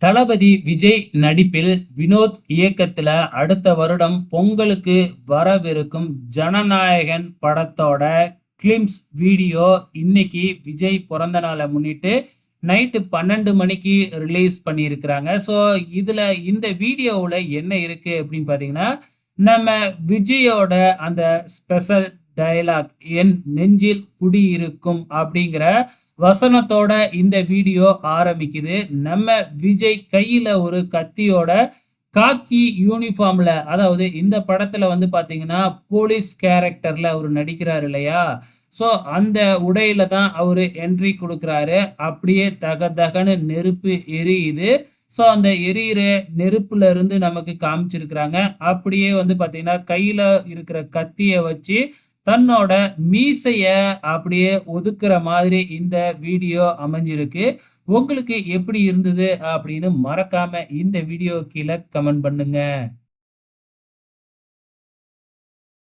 தளபதி விஜய் நடிப்பில் வினோத் இயக்கத்துல அடுத்த வருடம் பொங்கலுக்கு வரவிருக்கும் ஜனநாயகன் படத்தோட கிளிம்ஸ் வீடியோ இன்னைக்கு விஜய் பிறந்த நாளை முன்னிட்டு நைட்டு 12 மணிக்கு ரிலீஸ் பண்ணியிருக்கிறாங்க. ஸோ இதுல இந்த வீடியோவில் என்ன இருக்கு அப்படின்னு பார்த்தீங்கன்னா, நம்ம விஜயோட அந்த ஸ்பெஷல் டயலாக் என் நெஞ்சில் குடியிருக்கும் அப்படிங்கிற வசனத்தோட இந்த வீடியோ ஆரம்பிக்குது. நம்ம விஜய் கையில ஒரு கத்தியோட காக்கி யூனிஃபார்ம்ல, அதாவது இந்த படத்துல வந்து பாத்தீங்கன்னா போலீஸ் கேரக்டர்ல அவரு நடிக்கிறாரு இல்லையா? ஸோ அந்த உடையில தான் அவரு என்ட்ரி குடுக்குறாரு. அப்படியே தக தகன்னு நெருப்பு எரியுது. ஸோ அந்த எரியிற நெருப்புல இருந்து நமக்கு காமிச்சிருக்கிறாங்க. அப்படியே வந்து பாத்தீங்கன்னா கையில இருக்கிற கத்திய வச்சு தன்னோட மீசைய அப்படியே ஒதுக்குற மாதிரி இந்த வீடியோ அமைஞ்சிருக்கு. உங்களுக்கு எப்படி இருந்தது அப்படின்னு மறக்காம இந்த வீடியோ கீழ கமெண்ட் பண்ணுங்க.